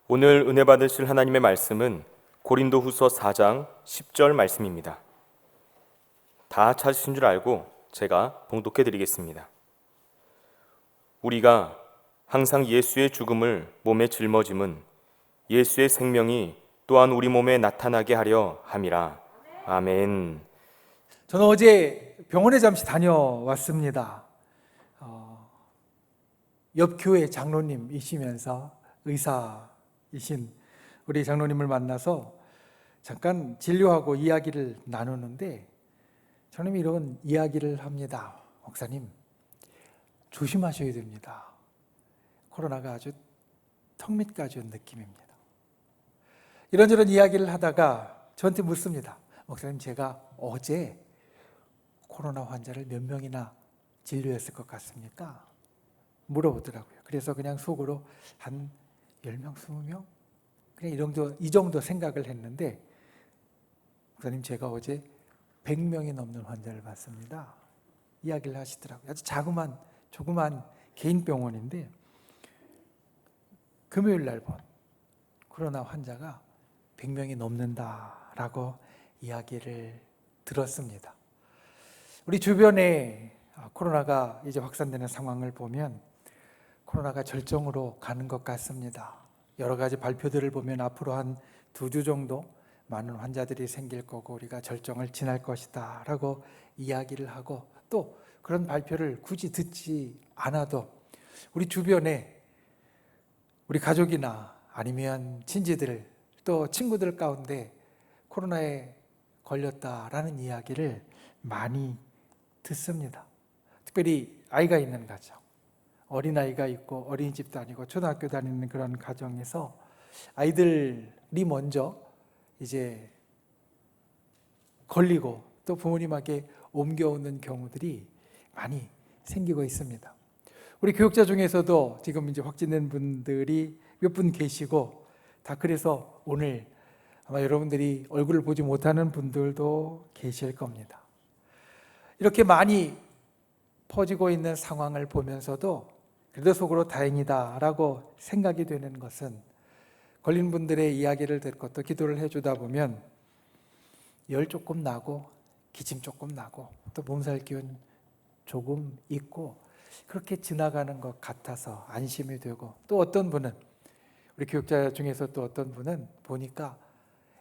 오늘 은혜 받으실 하나님의 말씀은 고린도후서 4장 10절 말씀입니다. 다 찾으신 줄 알고 제가 봉독해 드리겠습니다. 우리가 항상 예수의 죽음을 몸에 짊어짐은 예수의 생명이 또한 우리 몸에 나타나게 하려 함이라. 아멘. 저는 어제 병원에 잠시 다녀왔습니다. 옆 교회 장로님이시면서 의사이신 우리 장로님을 만나서 잠깐 진료하고 이야기를 나누는데 장로님이 이런 이야기를 합니다. 목사님, 조심하셔야 됩니다. 코로나가 아주 턱 밑까지 온 느낌입니다. 이런저런 이야기를 하다가 저한테 묻습니다. 목사님, 제가 어제 코로나 환자를 몇 명이나 진료했을 것 같습니까? 물어보더라고요. 그래서 그냥 속으로 한 10명, 20명? 그냥 이 정도 생각을 했는데, 목사님, 제가 어제 100명이 넘는 환자를 봤습니다. 이야기를 하시더라고요. 아주 조그만 개인 병원인데, 금요일 날 본 코로나 환자가 100명이 넘는다라고 이야기를 들었습니다. 우리 주변에 코로나가 이제 확산되는 상황을 보면 코로나가 절정으로 가는 것 같습니다. 여러 가지 발표들을 보면 앞으로 한 2주 정도 많은 환자들이 생길 거고 우리가 절정을 지날 것이다 라고 이야기를 하고, 또 그런 발표를 굳이 듣지 않아도 우리 주변에 우리 가족이나 아니면 친지들 또 친구들 가운데 코로나에 걸렸다라는 이야기를 많이 듣습니다. 특별히 아이가 있는 가정, 어린아이가 있고 어린이집 다니고 초등학교 다니는 그런 가정에서 아이들이 먼저 이제 걸리고 또 부모님에게 옮겨오는 경우들이 많이 생기고 있습니다. 우리 교육자 중에서도 지금 이제 확진된 분들이 몇 분 계시고, 다 그래서 오늘 아마 여러분들이 얼굴을 보지 못하는 분들도 계실 겁니다. 이렇게 많이 퍼지고 있는 상황을 보면서도 그래도 속으로 다행이다라고 생각이 되는 것은, 걸린 분들의 이야기를 듣고 또 기도를 해주다 보면 열 조금 나고 기침 조금 나고 또 몸살 기운 조금 있고 그렇게 지나가는 것 같아서 안심이 되고, 또 어떤 분은 우리 교육자 중에서 또 어떤 분은 보니까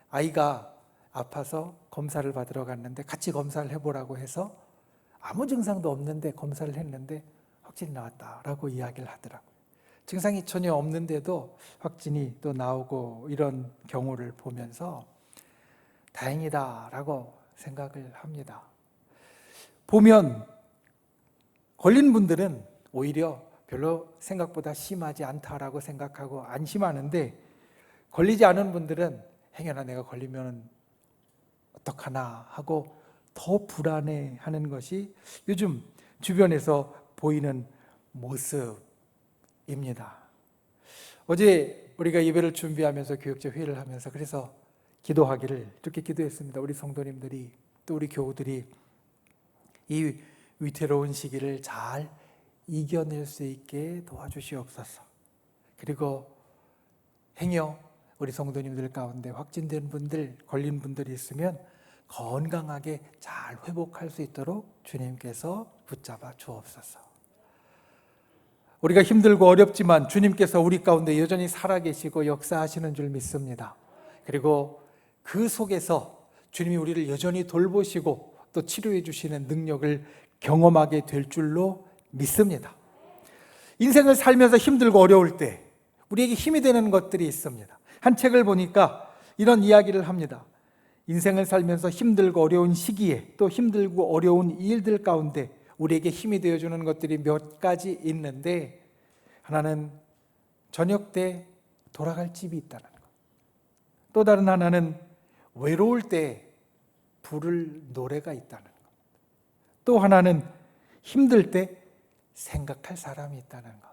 아이가 아파서 검사를 받으러 갔는데 같이 검사를 해보라고 해서 아무 증상도 없는데 검사를 했는데 확진이 나왔다라고 이야기를 하더라고요. 증상이 전혀 없는데도 확진이 또 나오고 이런 경우를 보면서 다행이다라고 생각을 합니다. 보면 걸린 분들은 오히려 별로 생각보다 심하지 않다라고 생각하고 안심하는데, 걸리지 않은 분들은 행여나 내가 걸리면 어떡하나 하고 더 불안해하는 것이 요즘 주변에서 보이는 모습입니다. 어제 우리가 예배를 준비하면서 교육자 회의를 하면서 그래서 기도하기를 이렇게 기도했습니다. 우리 성도님들이 또 우리 교우들이 이 위태로운 시기를 잘 이겨낼 수 있게 도와주시옵소서. 그리고 행여 우리 성도님들 가운데 확진된 분들, 걸린 분들이 있으면 건강하게 잘 회복할 수 있도록 주님께서 붙잡아 주옵소서. 우리가 힘들고 어렵지만 주님께서 우리 가운데 여전히 살아계시고 역사하시는 줄 믿습니다. 그리고 그 속에서 주님이 우리를 여전히 돌보시고 또 치료해 주시는 능력을 경험하게 될 줄로 믿습니다. 인생을 살면서 힘들고 어려울 때 우리에게 힘이 되는 것들이 있습니다. 한 책을 보니까 이런 이야기를 합니다. 인생을 살면서 힘들고 어려운 시기에 또 힘들고 어려운 일들 가운데 우리에게 힘이 되어주는 것들이 몇 가지 있는데, 하나는 저녁 때 돌아갈 집이 있다는 것, 또 다른 하나는 외로울 때 부를 노래가 있다는 것, 또 하나는 힘들 때 생각할 사람이 있다는 것.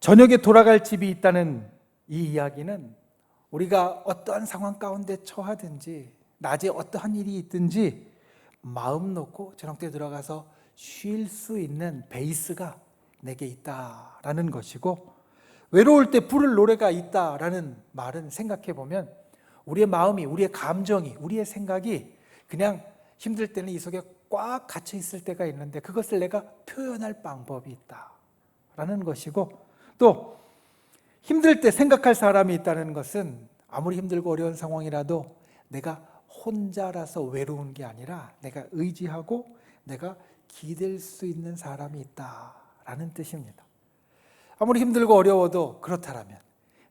저녁에 돌아갈 집이 있다는 이 이야기는 우리가 어떠한 상황 가운데 처하든지 낮에 어떠한 일이 있든지 마음 놓고 저녁 때 들어가서 쉴 수 있는 베이스가 내게 있다라는 것이고, 외로울 때 부를 노래가 있다라는 말은 생각해 보면 우리의 마음이, 우리의 감정이, 우리의 생각이 그냥 힘들 때는 이 속에 꽉 갇혀 있을 때가 있는데 그것을 내가 표현할 방법이 있다라는 것이고, 또 힘들 때 생각할 사람이 있다는 것은 아무리 힘들고 어려운 상황이라도 내가 혼자라서 외로운 게 아니라 내가 의지하고 내가 기댈 수 있는 사람이 있다라는 뜻입니다. 아무리 힘들고 어려워도 그렇다라면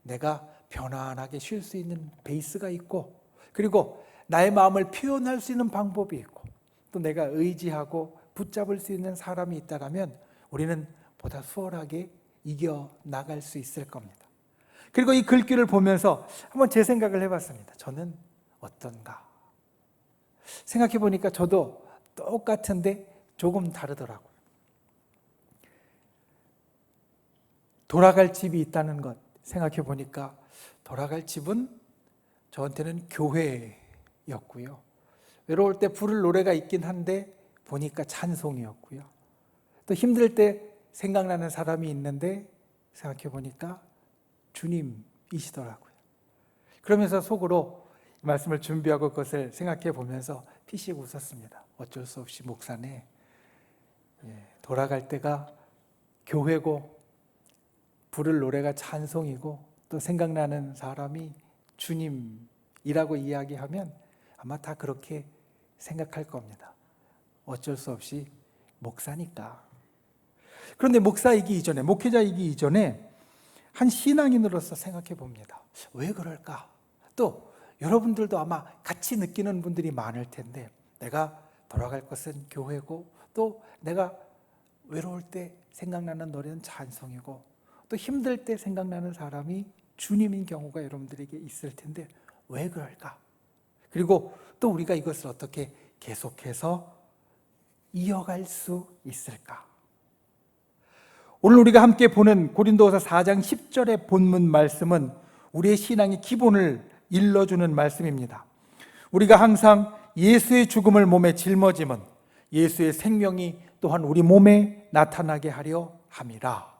내가 편안하게 쉴 수 있는 베이스가 있고, 그리고 나의 마음을 표현할 수 있는 방법이 있고, 또 내가 의지하고 붙잡을 수 있는 사람이 있다라면 우리는 보다 수월하게 이겨나갈 수 있을 겁니다. 그리고 이 글귀를 보면서 한번 제 생각을 해봤습니다. 저는 어떤가? 생각해 보니까 저도 똑같은데 조금 다르더라고요. 돌아갈 집이 있다는 것 생각해 보니까 돌아갈 집은 저한테는 교회였고요. 외로울 때 부를 노래가 있긴 한데 보니까 찬송이었고요. 또 힘들 때 생각나는 사람이 있는데 생각해 보니까 주님이시더라고요. 그러면서 속으로 말씀을 준비하고 그것을 생각해 보면서 피식 웃었습니다. 어쩔 수 없이 목사네. 돌아갈 때가 교회고 부를 노래가 찬송이고 또 생각나는 사람이 주님이라고 이야기하면 아마 다 그렇게 생각할 겁니다. 어쩔 수 없이 목사니까. 그런데 목사이기 이전에, 목회자이기 이전에 한 신앙인으로서 생각해 봅니다. 왜 그럴까? 또 여러분들도 아마 같이 느끼는 분들이 많을 텐데, 내가 돌아갈 것은 교회고 또 내가 외로울 때 생각나는 노래는 찬송이고 또 힘들 때 생각나는 사람이 주님인 경우가 여러분들에게 있을 텐데 왜 그럴까? 그리고 또 우리가 이것을 어떻게 계속해서 이어갈 수 있을까? 오늘 우리가 함께 보는 고린도후서 4장 10절의 본문 말씀은 우리의 신앙의 기본을 일러주는 말씀입니다. 우리가 항상 예수의 죽음을 몸에 짊어짐은 예수의 생명이 또한 우리 몸에 나타나게 하려 함이라.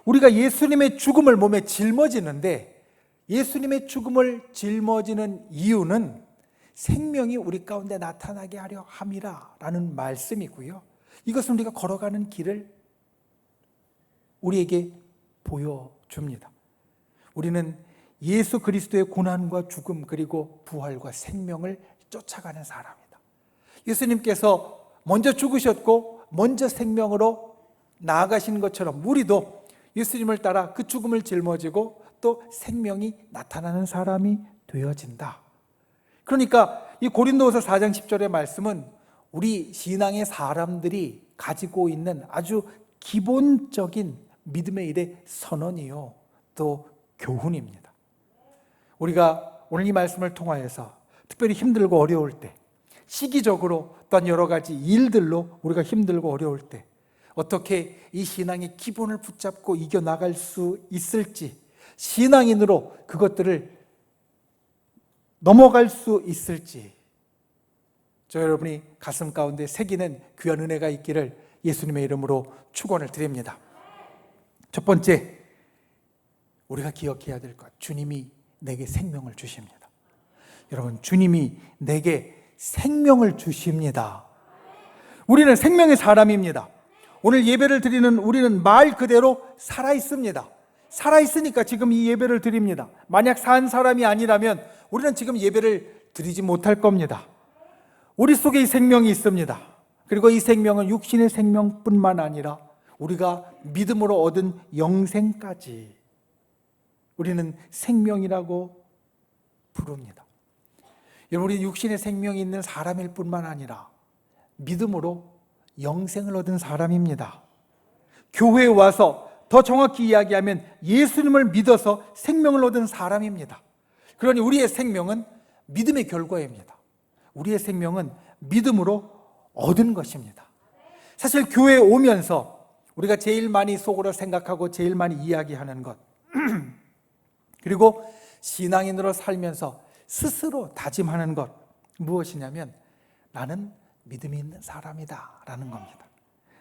우리가 예수님의 죽음을 몸에 짊어지는데, 예수님의 죽음을 짊어지는 이유는 생명이 우리 가운데 나타나게 하려 함이라 라는 말씀이고요. 이것은 우리가 걸어가는 길을 우리에게 보여줍니다. 우리는 예수 그리스도의 고난과 죽음 그리고 부활과 생명을 쫓아가는 사람이다. 예수님께서 먼저 죽으셨고 먼저 생명으로 나아가신 것처럼 우리도 예수님을 따라 그 죽음을 짊어지고 또 생명이 나타나는 사람이 되어진다. 그러니까 이 고린도후서 4장 10절의 말씀은 우리 신앙의 사람들이 가지고 있는 아주 기본적인 믿음의 일의 선언이요 또 교훈입니다. 우리가 오늘 이 말씀을 통하여서 특별히 힘들고 어려울 때, 시기적으로 또한 여러 가지 일들로 우리가 힘들고 어려울 때 어떻게 이 신앙의 기본을 붙잡고 이겨나갈 수 있을지, 신앙인으로 그것들을 넘어갈 수 있을지 저 여러분이 가슴 가운데 새기는 귀한 은혜가 있기를 예수님의 이름으로 축원을 드립니다. 첫 번째, 우리가 기억해야 될 것, 주님이 내게 생명을 주십니다. 여러분, 주님이 내게 생명을 주십니다. 우리는 생명의 사람입니다. 오늘 예배를 드리는 우리는 말 그대로 살아있습니다. 살아있으니까 지금 이 예배를 드립니다. 만약 산 사람이 아니라면 우리는 지금 예배를 드리지 못할 겁니다. 우리 속에 이 생명이 있습니다. 그리고 이 생명은 육신의 생명뿐만 아니라 우리가 믿음으로 얻은 영생까지 우리는 생명이라고 부릅니다. 여러분, 우리 육신의 생명이 있는 사람일 뿐만 아니라 믿음으로 영생을 얻은 사람입니다. 교회에 와서 더 정확히 이야기하면 예수님을 믿어서 생명을 얻은 사람입니다. 그러니 우리의 생명은 믿음의 결과입니다. 우리의 생명은 믿음으로 얻은 것입니다. 사실 교회에 오면서 우리가 제일 많이 속으로 생각하고 제일 많이 이야기하는 것 그리고 신앙인으로 살면서 스스로 다짐하는 것 무엇이냐면 나는 믿음이 있는 사람이다 라는 겁니다.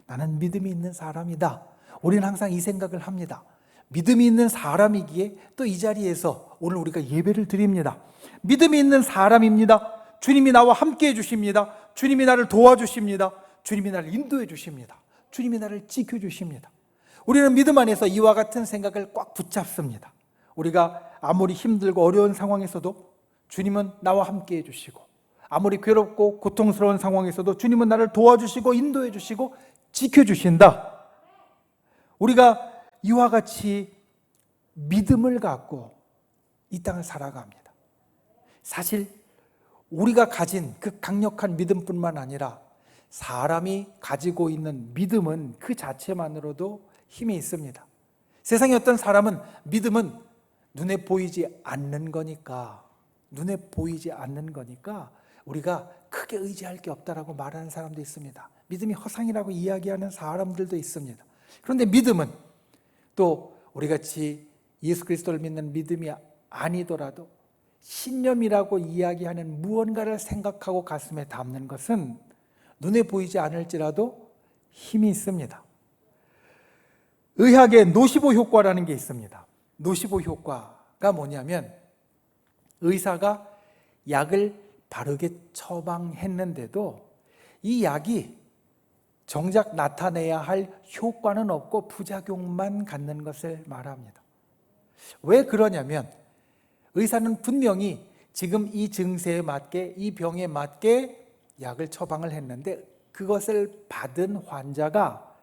나는 믿음이 있는 사람이다. 우리는 항상 이 생각을 합니다. 믿음이 있는 사람이기에 또 이 자리에서 오늘 우리가 예배를 드립니다. 믿음이 있는 사람입니다. 주님이 나와 함께 해주십니다. 주님이 나를 도와주십니다. 주님이 나를 인도해 주십니다. 주님이 나를 지켜주십니다. 우리는 믿음 안에서 이와 같은 생각을 꽉 붙잡습니다. 우리가 아무리 힘들고 어려운 상황에서도 주님은 나와 함께 해주시고, 아무리 괴롭고 고통스러운 상황에서도 주님은 나를 도와주시고 인도해 주시고 지켜주신다. 우리가 이와 같이 믿음을 갖고 이 땅을 살아갑니다. 사실 우리가 가진 그 강력한 믿음뿐만 아니라 사람이 가지고 있는 믿음은 그 자체만으로도 힘이 있습니다. 세상의 어떤 사람은 믿음은 눈에 보이지 않는 거니까 우리가 크게 의지할 게 없다라고 말하는 사람도 있습니다. 믿음이 허상이라고 이야기하는 사람들도 있습니다. 그런데 믿음은 또 우리같이 예수 그리스도를 믿는 믿음이 아니더라도 신념이라고 이야기하는 무언가를 생각하고 가슴에 담는 것은 눈에 보이지 않을지라도 힘이 있습니다. 의학에 노시보 효과라는 게 있습니다. 노시보 효과가 뭐냐면 의사가 약을 바르게 처방했는데도 이 약이 정작 나타내야 할 효과는 없고 부작용만 갖는 것을 말합니다. 왜 그러냐면 의사는 분명히 지금 이 증세에 맞게, 이 병에 맞게 약을 처방을 했는데 그것을 받은 환자가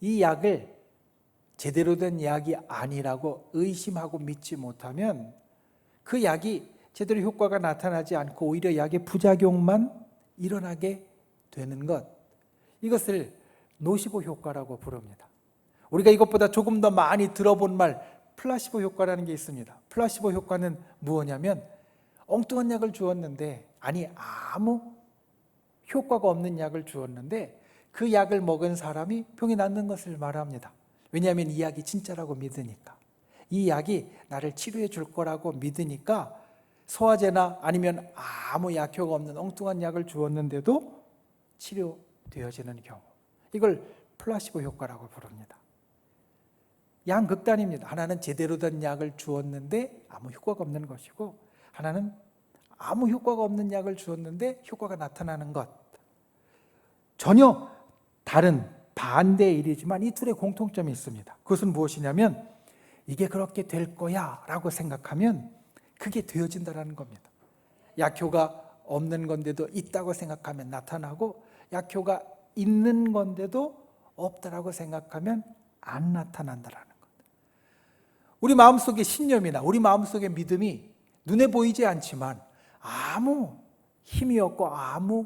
이 약을 제대로 된 약이 아니라고 의심하고 믿지 못하면 그 약이 제대로 효과가 나타나지 않고 오히려 약의 부작용만 일어나게 되는 것, 이것을 노시보 효과라고 부릅니다. 우리가 이것보다 조금 더 많이 들어본 말 플라시보 효과라는 게 있습니다. 플라시보 효과는 무엇이냐면 엉뚱한 약을 주었는데, 아니 아무 효과가 없는 약을 주었는데 그 약을 먹은 사람이 병이 낫는 것을 말합니다. 왜냐하면 이 약이 진짜라고 믿으니까, 이 약이 나를 치료해 줄 거라고 믿으니까 소화제나 아니면 아무 약효가 없는 엉뚱한 약을 주었는데도 치료되어지는 경우, 이걸 플라시보 효과라고 부릅니다. 양극단입니다. 하나는 제대로 된 약을 주었는데 아무 효과가 없는 것이고, 하나는 아무 효과가 없는 약을 주었는데 효과가 나타나는 것. 전혀 다른 반대의 일이지만 이 둘의 공통점이 있습니다. 그것은 무엇이냐면 이게 그렇게 될 거야 라고 생각하면 그게 되어진다는 겁니다. 약효가 없는 건데도 있다고 생각하면 나타나고, 약효가 있는 건데도 없다라고 생각하면 안 나타난다라는 것. 우리 마음속의 신념이나 우리 마음속의 믿음이 눈에 보이지 않지만 아무 힘이 없고 아무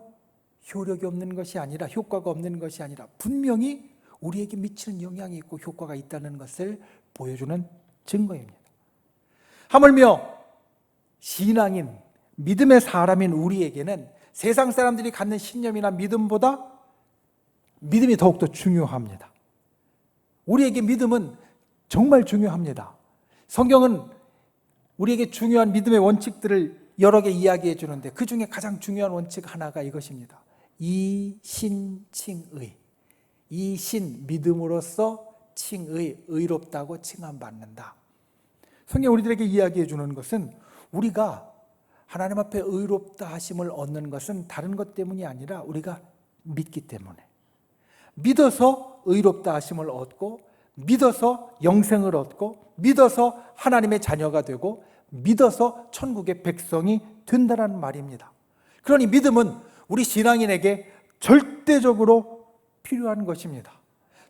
효력이 없는 것이 아니라, 효과가 없는 것이 아니라 분명히 우리에게 미치는 영향이 있고 효과가 있다는 것을 보여주는 증거입니다. 하물며 신앙인, 믿음의 사람인 우리에게는 세상 사람들이 갖는 신념이나 믿음보다 믿음이 더욱더 중요합니다. 우리에게 믿음은 정말 중요합니다. 성경은 우리에게 중요한 믿음의 원칙들을 여러 개 이야기해 주는데 그 중에 가장 중요한 원칙 하나가 이것입니다. 이신칭의. 이신, 믿음으로써 칭의, 의롭다고 칭함받는다. 성경 우리들에게 이야기해 주는 것은 우리가 하나님 앞에 의롭다 하심을 얻는 것은 다른 것 때문이 아니라 우리가 믿기 때문에, 믿어서 의롭다 하심을 얻고, 믿어서 영생을 얻고, 믿어서 하나님의 자녀가 되고, 믿어서 천국의 백성이 된다는 말입니다. 그러니 믿음은 우리 신앙인에게 절대적으로 필요한 것입니다.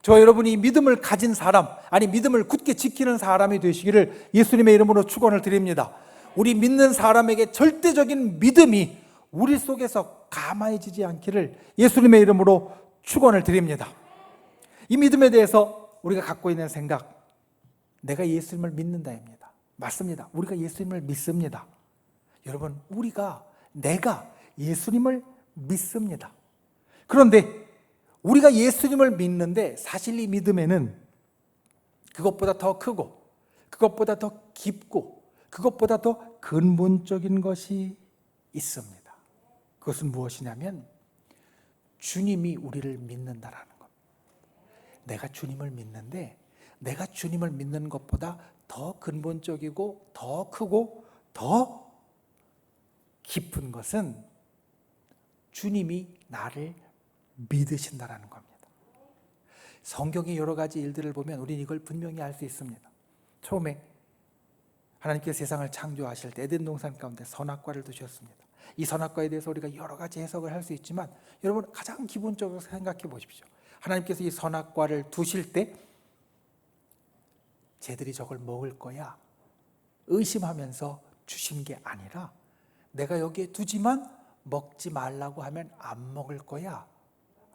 저와 여러분이 믿음을 가진 사람, 아니 믿음을 굳게 지키는 사람이 되시기를 예수님의 이름으로 축원을 드립니다. 우리 믿는 사람에게 절대적인 믿음이 우리 속에서 가만해지지 않기를 예수님의 이름으로 축원을 드립니다. 이 믿음에 대해서 우리가 갖고 있는 생각, 내가 예수님을 믿는다입니다. 맞습니다. 우리가 예수님을 믿습니다. 여러분, 내가 예수님을 믿습니다. 그런데 우리가 예수님을 믿는데 사실 이 믿음에는 그것보다 더 크고, 그것보다 더 깊고, 그것보다 더 근본적인 것이 있습니다. 그것은 무엇이냐면 주님이 우리를 믿는다라는 것. 내가 주님을 믿는데 내가 주님을 믿는 것보다 더 근본적이고 더 크고 더 깊은 것은 주님이 나를 믿으신다라는 겁니다. 성경의 여러 가지 일들을 보면 우리는 이걸 분명히 알 수 있습니다. 처음에 하나님께서 세상을 창조하실 때 에덴 동산 가운데 선악과를 두셨습니다. 이 선악과에 대해서 우리가 여러 가지 해석을 할 수 있지만 여러분 가장 기본적으로 생각해 보십시오. 하나님께서 이 선악과를 두실 때 쟤들이 저걸 먹을 거야 의심하면서 주신 게 아니라 내가 여기에 두지만 먹지 말라고 하면 안 먹을 거야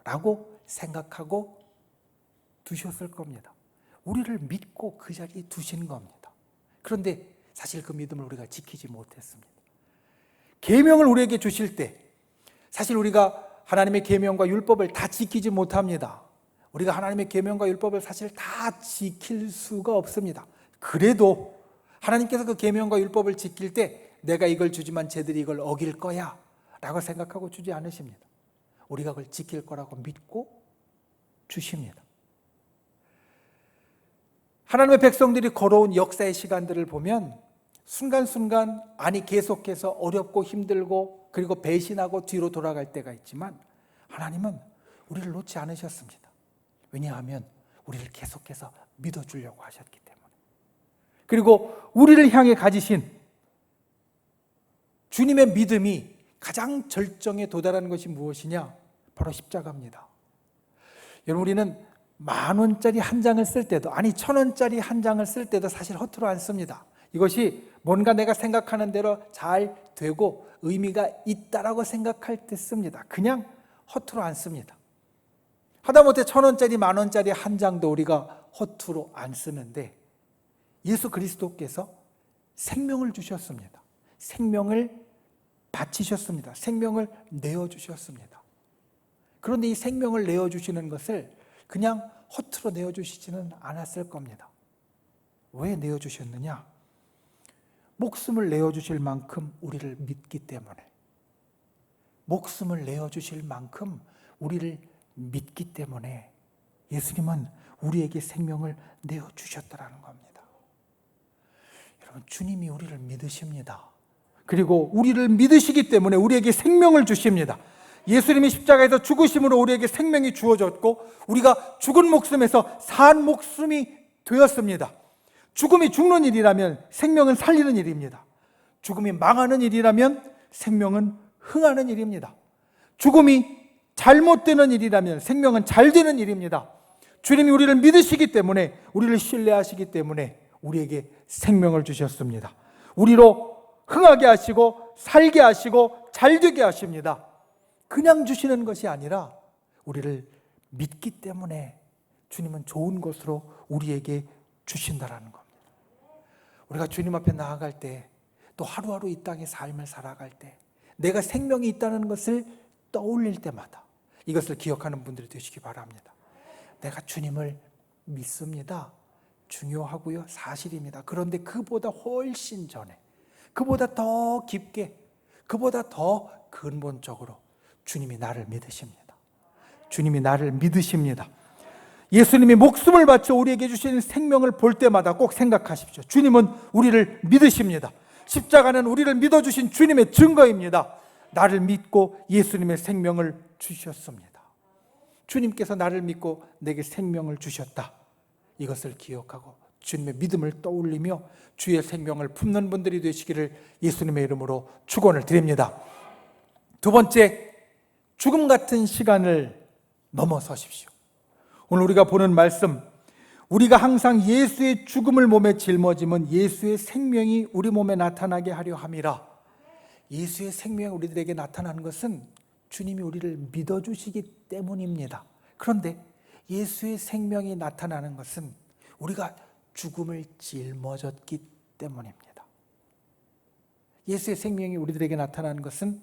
라고 생각하고 두셨을 겁니다. 우리를 믿고 그 자리에 두신 겁니다. 그런데 사실 그 믿음을 우리가 지키지 못했습니다. 계명을 우리에게 주실 때 사실 우리가 하나님의 계명과 율법을 다 지키지 못합니다. 우리가 하나님의 계명과 율법을 사실 다 지킬 수가 없습니다. 그래도 하나님께서 그 계명과 율법을 지킬 때 내가 이걸 주지만 쟤들이 이걸 어길 거야 라고 생각하고 주지 않으십니다. 우리가 그걸 지킬 거라고 믿고 주십니다. 하나님의 백성들이 걸어온 역사의 시간들을 보면 순간순간 계속해서 어렵고 힘들고 그리고 배신하고 뒤로 돌아갈 때가 있지만 하나님은 우리를 놓지 않으셨습니다. 왜냐하면 우리를 계속해서 믿어주려고 하셨기 때문에. 그리고 우리를 향해 가지신 주님의 믿음이 가장 절정에 도달하는 것이 무엇이냐? 바로 십자가입니다. 여러분 우리는 10,000원짜리 한 장을 쓸 때도 1,000원짜리 한 장을 쓸 때도 사실 허투루 안 씁니다. 이것이 뭔가 내가 생각하는 대로 잘 되고 의미가 있다라고 생각할 때 씁니다. 그냥 허투루 안 씁니다. 하다못해 1,000원짜리 10,000원짜리 한 장도 우리가 허투루 안 쓰는데 예수 그리스도께서 생명을 주셨습니다. 생명을 바치셨습니다. 생명을 내어주셨습니다. 그런데 이 생명을 내어주시는 것을 그냥 허투루 내어주시지는 않았을 겁니다. 왜 내어주셨느냐? 목숨을 내어주실 만큼 우리를 믿기 때문에, 목숨을 내어주실 만큼 우리를 믿기 때문에 예수님은 우리에게 생명을 내어주셨다는 겁니다. 여러분 주님이 우리를 믿으십니다. 그리고 우리를 믿으시기 때문에 우리에게 생명을 주십니다. 예수님이 십자가에서 죽으심으로 우리에게 생명이 주어졌고 우리가 죽은 목숨에서 산 목숨이 되었습니다. 죽음이 죽는 일이라면 생명은 살리는 일입니다. 죽음이 망하는 일이라면 생명은 흥하는 일입니다. 죽음이 잘못되는 일이라면 생명은 잘 되는 일입니다. 주님이 우리를 믿으시기 때문에 우리를 신뢰하시기 때문에 우리에게 생명을 주셨습니다. 우리로 흥하게 하시고 살게 하시고 잘되게 하십니다. 그냥 주시는 것이 아니라 우리를 믿기 때문에 주님은 좋은 것으로 우리에게 주신다라는 겁니다. 우리가 주님 앞에 나아갈 때 또 하루하루 이 땅의 삶을 살아갈 때 내가 생명이 있다는 것을 떠올릴 때마다 이것을 기억하는 분들이 되시기 바랍니다. 내가 주님을 믿습니다. 중요하고요. 사실입니다. 그런데 그보다 훨씬 전에 그보다 더 깊게 그보다 더 근본적으로 주님이 나를 믿으십니다. 주님이 나를 믿으십니다. 예수님이 목숨을 바쳐 우리에게 주신 생명을 볼 때마다 꼭 생각하십시오. 주님은 우리를 믿으십니다. 십자가는 우리를 믿어주신 주님의 증거입니다. 나를 믿고 예수님의 생명을 주셨습니다. 주님께서 나를 믿고 내게 생명을 주셨다. 이것을 기억하고 주님의 믿음을 떠올리며 주의 생명을 품는 분들이 되시기를 예수님의 이름으로 축원을 드립니다. 두 번째, 죽음 같은 시간을 넘어서십시오. 오늘 우리가 보는 말씀, 우리가 항상 예수의 죽음을 몸에 짊어지면 예수의 생명이 우리 몸에 나타나게 하려 함이라. 예수의 생명이 우리들에게 나타나는 것은 주님이 우리를 믿어주시기 때문입니다. 그런데 예수의 생명이 나타나는 것은 우리가 죽음을 짊어졌기 때문입니다. 예수의 생명이 우리들에게 나타나는 것은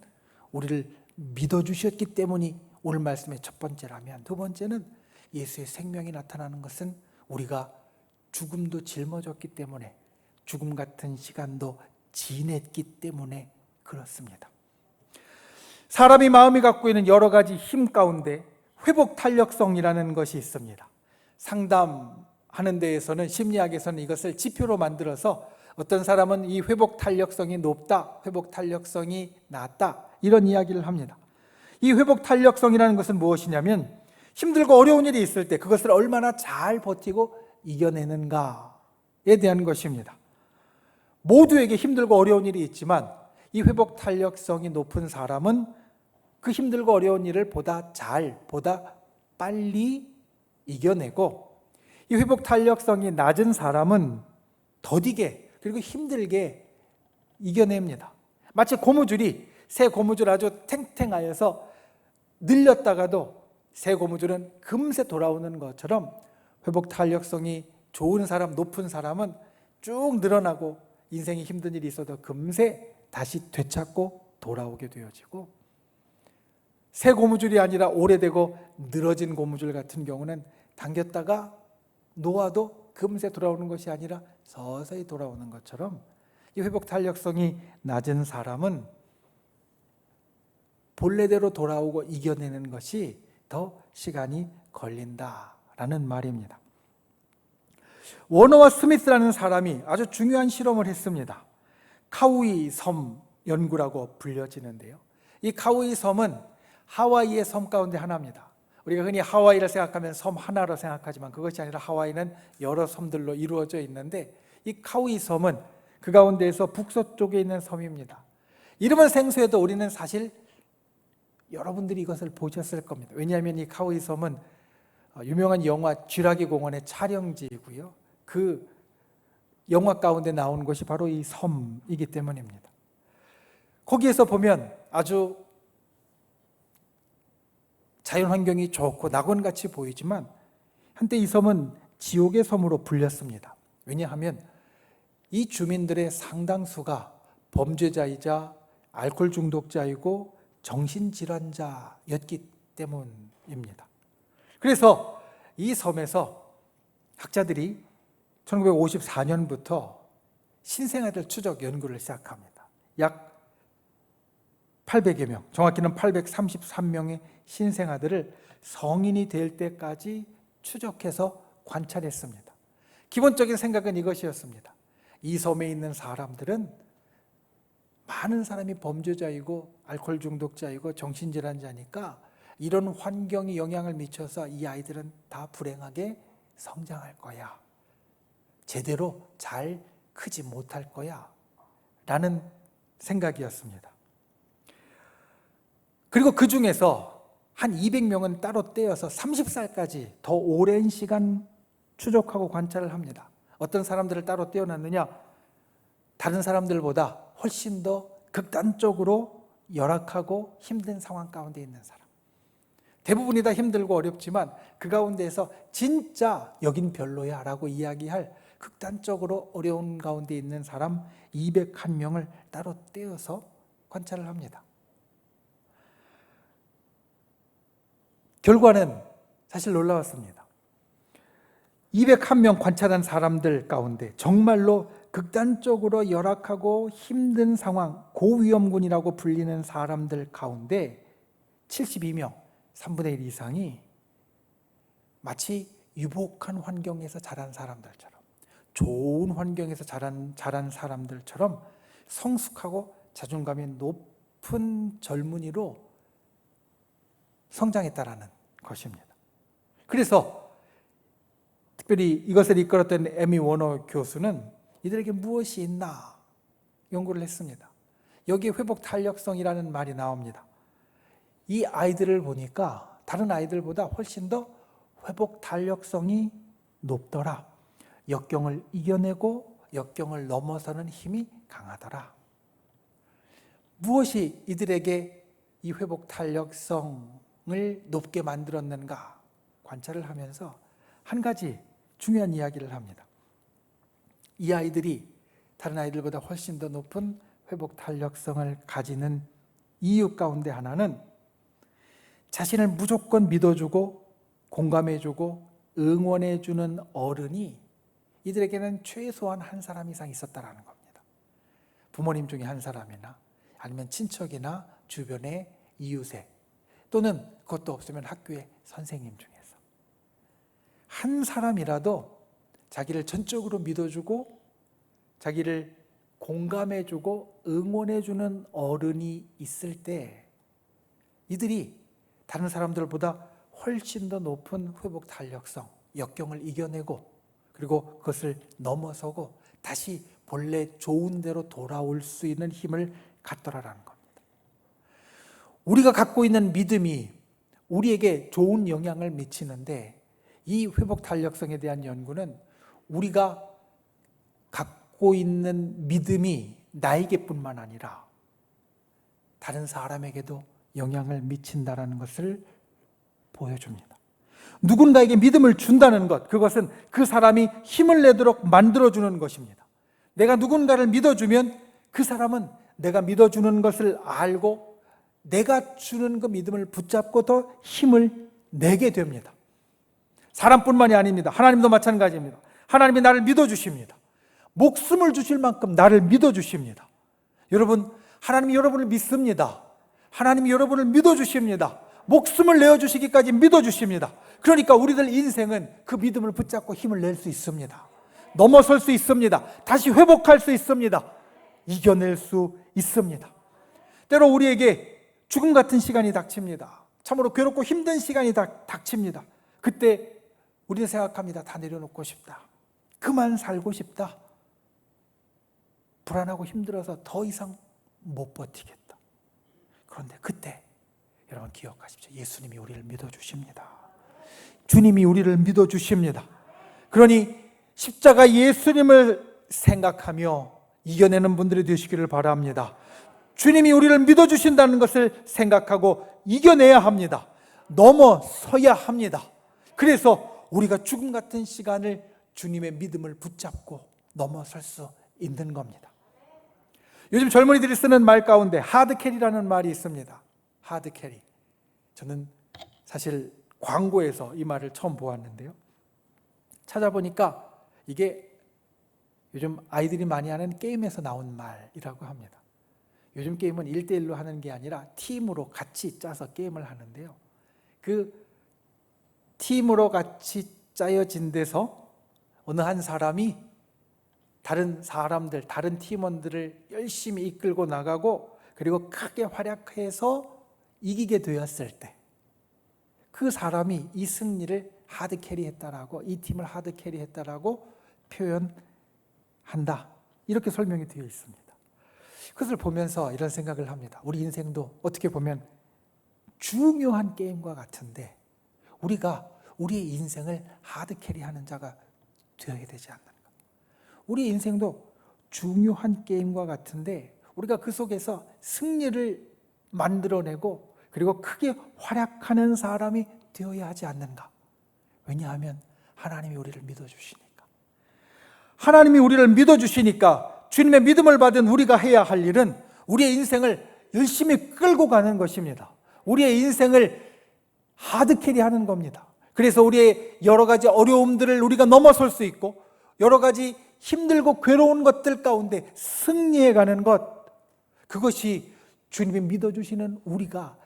우리를 믿어주셨기 때문이 오늘 말씀의 첫 번째라면, 두 번째는 예수의 생명이 나타나는 것은 우리가 죽음도 짊어졌기 때문에, 죽음 같은 시간도 지냈기 때문에 그렇습니다. 사람이 마음이 갖고 있는 여러 가지 힘 가운데 회복 탄력성이라는 것이 있습니다. 상담하는 데에서는, 심리학에서는 이것을 지표로 만들어서 어떤 사람은 이 회복 탄력성이 높다, 회복 탄력성이 낮다, 이런 이야기를 합니다. 이 회복 탄력성이라는 것은 무엇이냐면 힘들고 어려운 일이 있을 때 그것을 얼마나 잘 버티고 이겨내는가에 대한 것입니다. 모두에게 힘들고 어려운 일이 있지만 이 회복 탄력성이 높은 사람은 그 힘들고 어려운 일을 보다 잘, 보다 빨리 이겨내고, 이 회복 탄력성이 낮은 사람은 더디게 그리고 힘들게 이겨냅니다. 마치 고무줄이, 새 고무줄 아주 탱탱하여서 늘렸다가도 새 고무줄은 금세 돌아오는 것처럼 회복 탄력성이 좋은 사람, 높은 사람은 쭉 늘어나고 인생에 힘든 일이 있어도 금세 다시 되찾고 돌아오게 되어지고, 새 고무줄이 아니라 오래되고 늘어진 고무줄 같은 경우는 당겼다가 놓아도 금세 돌아오는 것이 아니라 서서히 돌아오는 것처럼 이 회복 탄력성이 낮은 사람은 본래대로 돌아오고 이겨내는 것이 더 시간이 걸린다라는 말입니다. 워너와 스미스라는 사람이 아주 중요한 실험을 했습니다. 카우이 섬 연구라고 불려지는데요. 이 카우이 섬은 하와이의 섬 가운데 하나입니다. 우리가 흔히 하와이를 생각하면 섬 하나로 생각하지만 그것이 아니라 하와이는 여러 섬들로 이루어져 있는데, 이 카우이 섬은 그 가운데에서 북서쪽에 있는 섬입니다. 이름은 생소해도 우리는 사실 여러분들이 이것을 보셨을 겁니다. 왜냐하면 이 카우이 섬은 유명한 영화 쥐라기 공원의 촬영지이고요, 그 영화 가운데 나오는 것이 바로 이 섬이기 때문입니다. 거기에서 보면 아주 자연 환경이 좋고 낙원같이 보이지만 한때 이 섬은 지옥의 섬으로 불렸습니다. 왜냐하면 이 주민들의 상당수가 범죄자이자 알코올 중독자이고 정신질환자였기 때문입니다. 그래서 이 섬에서 학자들이 1954년부터 신생아들 추적 연구를 시작합니다. 약 800여 명, 정확히는 833명의 신생아들을 성인이 될 때까지 추적해서 관찰했습니다. 기본적인 생각은 이것이었습니다. 이 섬에 있는 사람들은 많은 사람이 범죄자이고 알코올 중독자이고 정신질환자니까 이런 환경이 영향을 미쳐서 이 아이들은 다 불행하게 성장할 거야, 제대로 잘 크지 못할 거야 라는 생각이었습니다. 그리고 그 중에서 한 200명은 따로 떼어서 30살까지 더 오랜 시간 추적하고 관찰을 합니다. 어떤 사람들을 따로 떼어놨느냐? 다른 사람들보다 훨씬 더 극단적으로 열악하고 힘든 상황 가운데 있는 사람, 대부분이 다 힘들고 어렵지만 그 가운데에서 진짜 여긴 별로야 라고 이야기할 극단적으로 어려운 가운데 있는 사람 201명을 따로 떼어서 관찰을 합니다. 결과는 사실 놀라웠습니다. 201명 관찰한 사람들 가운데 정말로 극단적으로 열악하고 힘든 상황, 고위험군이라고 불리는 사람들 가운데 72명, 3분의 1 이상이 마치 유복한 환경에서 자란 사람들처럼, 좋은 환경에서 자란 사람들처럼 성숙하고 자존감이 높은 젊은이로 성장했다라는 것입니다. 그래서 특별히 이것을 이끌었던 에미 워너 교수는 이들에게 무엇이 있나 연구를 했습니다. 여기에 회복 탄력성이라는 말이 나옵니다. 이 아이들을 보니까 다른 아이들보다 훨씬 더 회복 탄력성이 높더라. 역경을 이겨내고 역경을 넘어서는 힘이 강하더라. 무엇이 이들에게 이 회복 탄력성을 높게 만들었는가 관찰을 하면서 한 가지 중요한 이야기를 합니다. 이 아이들이 다른 아이들보다 훨씬 더 높은 회복 탄력성을 가지는 이유 가운데 하나는 자신을 무조건 믿어주고 공감해주고 응원해주는 어른이 이들에게는 최소한 한 사람 이상 있었다라는 겁니다. 부모님 중에 한 사람이나 아니면 친척이나 주변의 이웃에, 또는 그것도 없으면 학교의 선생님 중에서 한 사람이라도 자기를 전적으로 믿어주고 자기를 공감해주고 응원해주는 어른이 있을 때 이들이 다른 사람들보다 훨씬 더 높은 회복 탄력성, 역경을 이겨내고 그리고 그것을 넘어서고 다시 본래 좋은 대로 돌아올 수 있는 힘을 갖더라라는 겁니다. 우리가 갖고 있는 믿음이 우리에게 좋은 영향을 미치는데 이 회복 탄력성에 대한 연구는 우리가 갖고 있는 믿음이 나에게뿐만 아니라 다른 사람에게도 영향을 미친다는 것을 보여줍니다. 누군가에게 믿음을 준다는 것, 그것은 그 사람이 힘을 내도록 만들어주는 것입니다. 내가 누군가를 믿어주면 그 사람은 내가 믿어주는 것을 알고 내가 주는 그 믿음을 붙잡고 더 힘을 내게 됩니다. 사람뿐만이 아닙니다. 하나님도 마찬가지입니다. 하나님이 나를 믿어주십니다. 목숨을 주실 만큼 나를 믿어주십니다. 여러분, 하나님이 여러분을 믿습니다. 하나님이 여러분을 믿어주십니다. 목숨을 내어주시기까지 믿어주십니다. 그러니까 우리들 인생은 그 믿음을 붙잡고 힘을 낼 수 있습니다. 넘어설 수 있습니다. 다시 회복할 수 있습니다. 이겨낼 수 있습니다. 때로 우리에게 죽음 같은 시간이 닥칩니다. 참으로 괴롭고 힘든 시간이 닥칩니다. 그때 우리는 생각합니다. 다 내려놓고 싶다. 그만 살고 싶다. 불안하고 힘들어서 더 이상 못 버티겠다. 그런데 그때 여러분 기억하십시오. 예수님이 우리를 믿어주십니다. 주님이 우리를 믿어주십니다. 그러니 십자가 예수님을 생각하며 이겨내는 분들이 되시기를 바랍니다. 주님이 우리를 믿어주신다는 것을 생각하고 이겨내야 합니다. 넘어서야 합니다. 그래서 우리가 죽음 같은 시간을 주님의 믿음을 붙잡고 넘어설 수 있는 겁니다. 요즘 젊은이들이 쓰는 말 가운데 하드캐리라는 말이 있습니다. 하드캐리. 저는 사실 광고에서 이 말을 처음 보았는데요. 찾아보니까 이게 요즘 아이들이 많이 하는 게임에서 나온 말이라고 합니다. 요즘 게임은 1대1로 하는 게 아니라 팀으로 같이 짜서 게임을 하는데요. 그 팀으로 같이 짜여진 데서 어느 한 사람이 다른 사람들, 다른 팀원들을 열심히 이끌고 나가고 그리고 크게 활약해서 이기게 되었을 때 그 사람이 이 승리를 하드캐리했다라고, 이 팀을 하드캐리했다라고 표현한다. 이렇게 설명이 되어 있습니다. 그것을 보면서 이런 생각을 합니다. 우리 인생도 어떻게 보면 중요한 게임과 같은데 우리가 우리의 인생을 하드캐리하는 자가 되어야 되지 않는가. 우리 인생도 중요한 게임과 같은데 우리가 그 속에서 승리를 만들어내고 그리고 크게 활약하는 사람이 되어야 하지 않는가. 왜냐하면 하나님이 우리를 믿어주시니까. 하나님이 우리를 믿어주시니까 주님의 믿음을 받은 우리가 해야 할 일은 우리의 인생을 열심히 끌고 가는 것입니다. 우리의 인생을 하드캐리하는 겁니다. 그래서 우리의 여러 가지 어려움들을 우리가 넘어설 수 있고 여러 가지 힘들고 괴로운 것들 가운데 승리해가는 것, 그것이 주님이 믿어주시는 우리가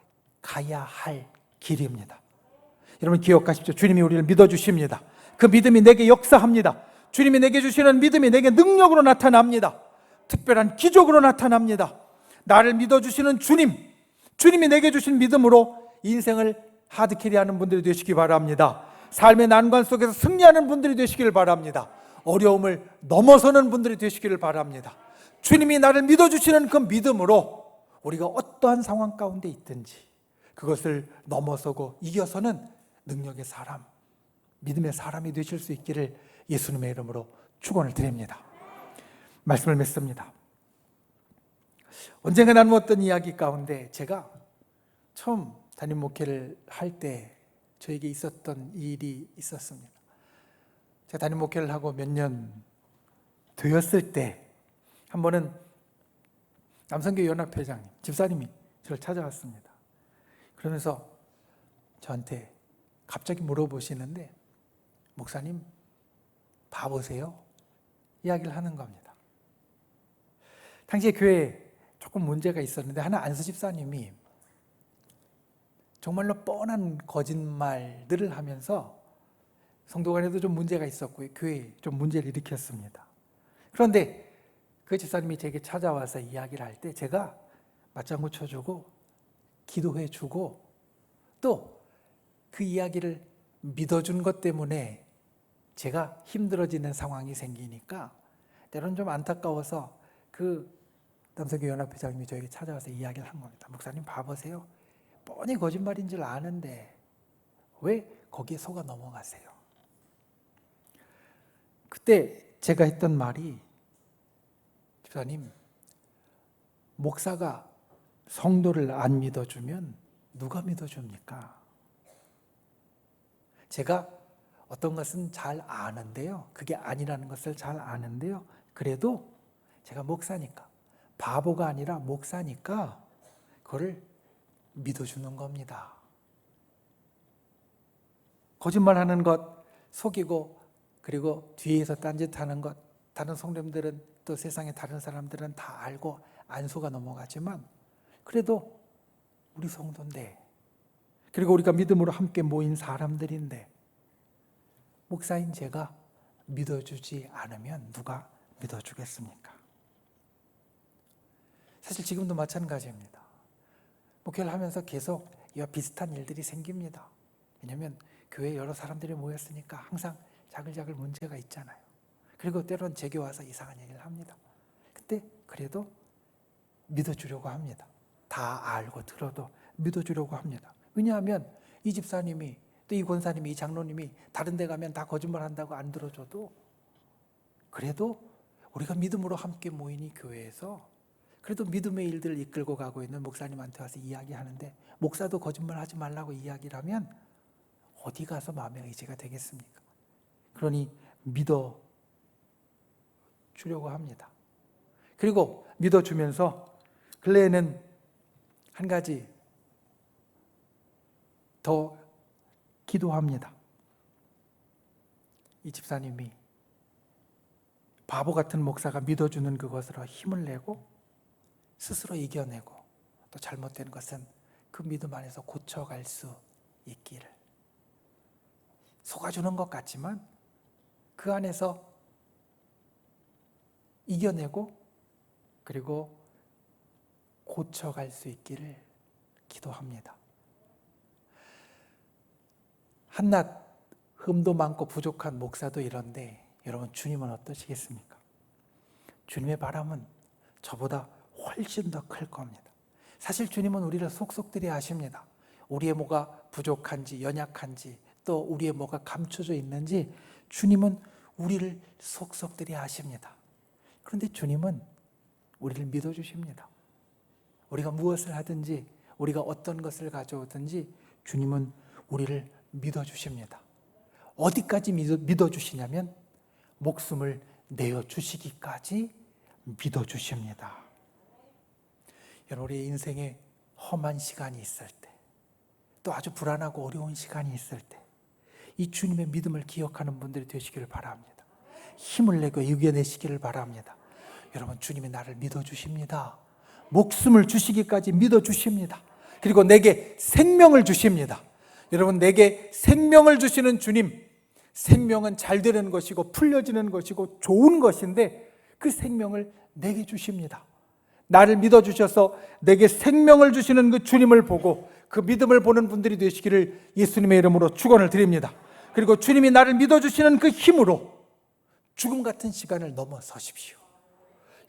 가야 할 길입니다. 여러분 기억하십시오. 주님이 우리를 믿어주십니다. 그 믿음이 내게 역사합니다. 주님이 내게 주시는 믿음이 내게 능력으로 나타납니다. 특별한 기적으로 나타납니다. 나를 믿어주시는 주님, 주님이 내게 주신 믿음으로 인생을 하드캐리하는 분들이 되시기 바랍니다. 삶의 난관 속에서 승리하는 분들이 되시기를 바랍니다. 어려움을 넘어서는 분들이 되시기를 바랍니다. 주님이 나를 믿어주시는 그 믿음으로 우리가 어떠한 상황 가운데 있든지 그것을 넘어서고 이겨서는 능력의 사람, 믿음의 사람이 되실 수 있기를 예수님의 이름으로 축원을 드립니다. 말씀을 맺습니다. 언젠가 나누었던 이야기 가운데 제가 처음 담임 목회를 할 때 저에게 있었던 일이 있었습니다. 제가 담임 목회를 하고 몇 년 되었을 때 한 번은 남성교회 연합회장님, 집사님이 저를 찾아왔습니다. 그러면서 저한테 갑자기 물어보시는데 목사님 봐보세요 이야기를 하는 겁니다. 당시에 교회에 조금 문제가 있었는데 하나 안수 집사님이 정말로 뻔한 거짓말들을 하면서 성도 간에도 좀 문제가 있었고요. 교회에 좀 문제를 일으켰습니다. 그런데 그 집사님이 제게 찾아와서 이야기를 할 때 제가 맞장구 쳐주고 기도해주고 또 그 이야기를 믿어준 것 때문에 제가 힘들어지는 상황이 생기니까 때로는 좀 안타까워서 그 남성교회 연합회장님이 저에게 찾아와서 이야기를 한 겁니다. 목사님 봐보세요. 뻔히 거짓말인 줄 아는데 왜 거기에 속아 넘어가세요? 그때 제가 했던 말이, 집사님, 목사가 성도를 안 믿어주면 누가 믿어줍니까? 제가 어떤 것은 잘 아는데요. 그게 아니라는 것을 잘 아는데요. 그래도 제가 목사니까, 바보가 아니라 목사니까 그거를 믿어주는 겁니다. 거짓말하는 것, 속이고 그리고 뒤에서 딴짓하는 것, 다른 성도님들은 또 세상의 다른 사람들은 다 알고 안 속아 넘어가지만 그래도 우리 성도인데, 그리고 우리가 믿음으로 함께 모인 사람들인데 목사인 제가 믿어주지 않으면 누가 믿어주겠습니까? 사실 지금도 마찬가지입니다. 목회를 하면서 계속 이와 비슷한 일들이 생깁니다. 왜냐하면 교회에 여러 사람들이 모였으니까 항상 자글자글 문제가 있잖아요. 그리고 때로는 제게 와서 이상한 얘기를 합니다. 그때 그래도 믿어주려고 합니다. 다 알고 들어도 믿어주려고 합니다. 왜냐하면 이 집사님이 또 이 권사님이 이 장로님이 다른 데 가면 다 거짓말한다고 안 들어줘도 그래도 우리가 믿음으로 함께 모인 이 교회에서 그래도 믿음의 일들을 이끌고 가고 있는 목사님한테 와서 이야기하는데 목사도 거짓말하지 말라고 이야기를 하면 어디 가서 마음의 의지가 되겠습니까? 그러니 믿어주려고 합니다. 그리고 믿어주면서 근래에는 한 가지 더 기도합니다. 이 집사님이 바보 같은 목사가 믿어주는 그것으로 힘을 내고 스스로 이겨내고 또 잘못된 것은 그 믿음 안에서 고쳐갈 수 있기를, 속아주는 것 같지만 그 안에서 이겨내고 그리고 고쳐갈 수 있기를 기도합니다. 한낱 흠도 많고 부족한 목사도 이런데 여러분, 주님은 어떠시겠습니까? 주님의 바람은 저보다 훨씬 더 클 겁니다. 사실 주님은 우리를 속속들이 아십니다. 우리의 뭐가 부족한지 연약한지 또 우리의 뭐가 감춰져 있는지 주님은 우리를 속속들이 아십니다. 그런데 주님은 우리를 믿어주십니다. 우리가 무엇을 하든지 우리가 어떤 것을 가져오든지 주님은 우리를 믿어주십니다. 어디까지 믿어주시냐면 목숨을 내어주시기까지 믿어주십니다. 여러분, 우리의 인생에 험한 시간이 있을 때, 또 아주 불안하고 어려운 시간이 있을 때 이 주님의 믿음을 기억하는 분들이 되시기를 바랍니다. 힘을 내고 이겨내시기를 바랍니다. 여러분, 주님이 나를 믿어주십니다. 목숨을 주시기까지 믿어주십니다. 그리고 내게 생명을 주십니다. 여러분, 내게 생명을 주시는 주님, 생명은 잘 되는 것이고 풀려지는 것이고 좋은 것인데 그 생명을 내게 주십니다. 나를 믿어주셔서 내게 생명을 주시는 그 주님을 보고 그 믿음을 보는 분들이 되시기를 예수님의 이름으로 축원을 드립니다. 그리고 주님이 나를 믿어주시는 그 힘으로 죽음 같은 시간을 넘어서십시오.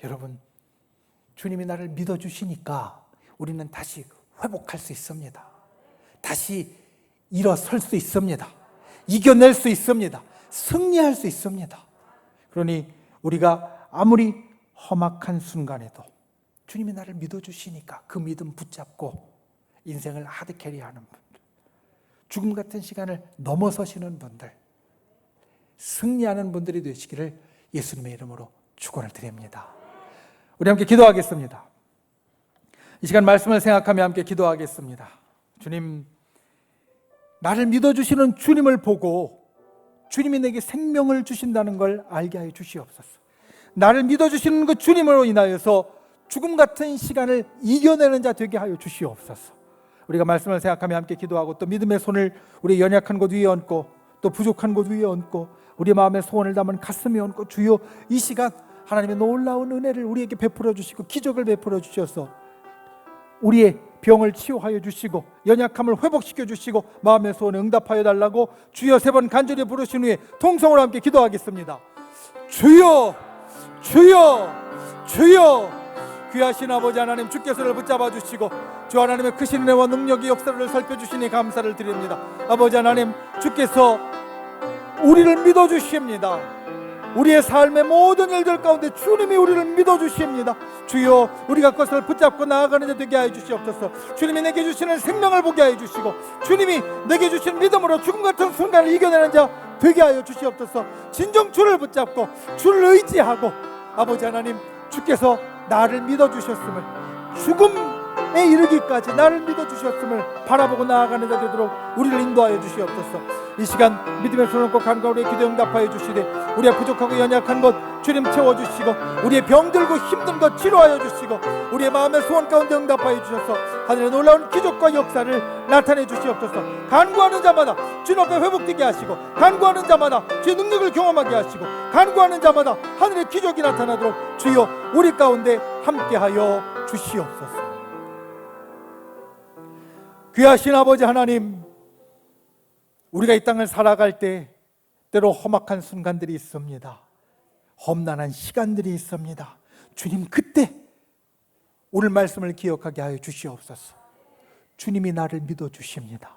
여러분, 주님이 나를 믿어주시니까 우리는 다시 회복할 수 있습니다. 다시 일어설 수 있습니다. 이겨낼 수 있습니다. 승리할 수 있습니다. 그러니 우리가 아무리 험악한 순간에도 주님이 나를 믿어주시니까 그 믿음 붙잡고 인생을 하드캐리하는 분들, 죽음 같은 시간을 넘어서시는 분들, 승리하는 분들이 되시기를 예수님의 이름으로 축원을 드립니다. 우리 함께 기도하겠습니다. 이 시간 말씀을 생각하며 함께 기도하겠습니다. 주님, 나를 믿어주시는 주님을 보고 주님이 내게 생명을 주신다는 걸 알게 하여 주시옵소서. 나를 믿어주시는 그 주님으로 인하여서 죽음 같은 시간을 이겨내는 자 되게 하여 주시옵소서. 우리가 말씀을 생각하며 함께 기도하고 또 믿음의 손을 우리 연약한 곳 위에 얹고 또 부족한 곳 위에 얹고 우리 마음의 소원을 담은 가슴에 얹고 주여 이 시간 하나님의 놀라운 은혜를 우리에게 베풀어 주시고 기적을 베풀어 주셔서 우리의 병을 치유하여 주시고 연약함을 회복시켜 주시고 마음의 소원에 응답하여 달라고 주여 3번 간절히 부르신 후에 통성으로 함께 기도하겠습니다. 주여 주여 주여 귀하신 아버지 하나님, 주께서를 붙잡아 주시고 주 하나님의 크신 은혜와 능력의 역사를 살펴주시니 감사를 드립니다. 아버지 하나님, 주께서 우리를 믿어주십니다. 우리의 삶의 모든 일들 가운데 주님이 우리를 믿어주십니다. 주여, 우리가 그것을 붙잡고 나아가는 자 되게 하여 주시옵소서. 주님이 내게 주시는 생명을 보게 하여 주시고 주님이 내게 주신 믿음으로 죽음 같은 순간을 이겨내는 자 되게 하여 주시옵소서. 진정 주를 붙잡고 주를 의지하고 아버지 하나님, 주께서 나를 믿어주셨음을, 죽음에 이르기까지 나를 믿어주셨음을 바라보고 나아가는 자 되도록 우리를 인도하여 주시옵소서. 이 시간 믿음의 손을 얹고 간과 우리의 기도 응답하여 주시되 우리의 부족하고 연약한 것 주님 채워주시고 우리의 병들고 힘든 것 치료하여 주시고 우리의 마음의 소원 가운데 응답하여 주셔서 하늘의 놀라운 기적과 역사를 나타내 주시옵소서. 간구하는 자마다 주님 앞에 회복되게 하시고 간구하는 자마다 주의 능력을 경험하게 하시고 간구하는 자마다 하늘의 기적이 나타나도록 주여 우리 가운데 함께하여 주시옵소서. 귀하신 아버지 하나님, 우리가 이 땅을 살아갈 때 때로 험악한 순간들이 있습니다. 험난한 시간들이 있습니다. 주님, 그때 오늘 말씀을 기억하게 하여 주시옵소서. 주님이 나를 믿어주십니다.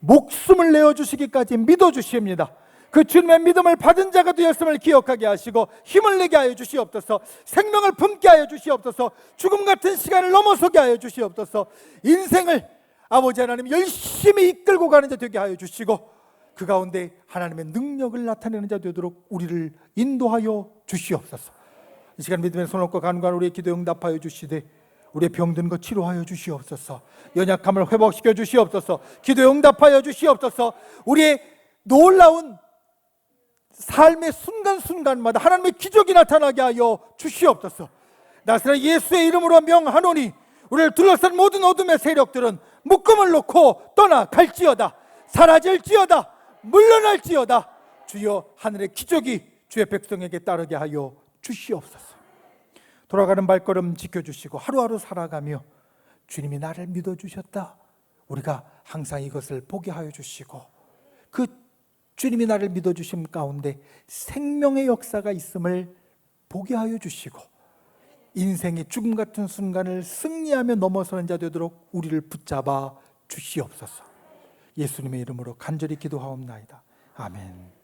목숨을 내어주시기까지 믿어주십니다. 그 주님의 믿음을 받은 자가 되었음을 기억하게 하시고 힘을 내게 하여 주시옵소서. 생명을 품게 하여 주시옵소서. 죽음 같은 시간을 넘어서게 하여 주시옵소서. 인생을 아버지 하나님 열심히 이끌고 가는 자 되게 하여 주시고 그 가운데 하나님의 능력을 나타내는 자 되도록 우리를 인도하여 주시옵소서. 이 시간 믿음의 손을 얹고 간구하는 우리의 기도에 응답하여 주시되 우리의 병든 것 치료하여 주시옵소서. 연약함을 회복시켜 주시옵소서. 기도에 응답하여 주시옵소서. 우리의 놀라운 삶의 순간순간마다 하나님의 기적이 나타나게 하여 주시옵소서. 나사렛 예수의 이름으로 명하노니 우리를 둘러싼 모든 어둠의 세력들은 묶음을 놓고 떠나갈지어다. 사라질지어다. 물러날지어다. 주여, 하늘의 기적이 주의 백성에게 따르게 하여 주시옵소서. 돌아가는 발걸음 지켜주시고 하루하루 살아가며 주님이 나를 믿어주셨다, 우리가 항상 이것을 보게 하여 주시고 그 주님이 나를 믿어주심 가운데 생명의 역사가 있음을 보게 하여 주시고 인생의 죽음 같은 순간을 승리하며 넘어서는 자 되도록 우리를 붙잡아 주시옵소서. 예수님의 이름으로 간절히 기도하옵나이다. 아멘.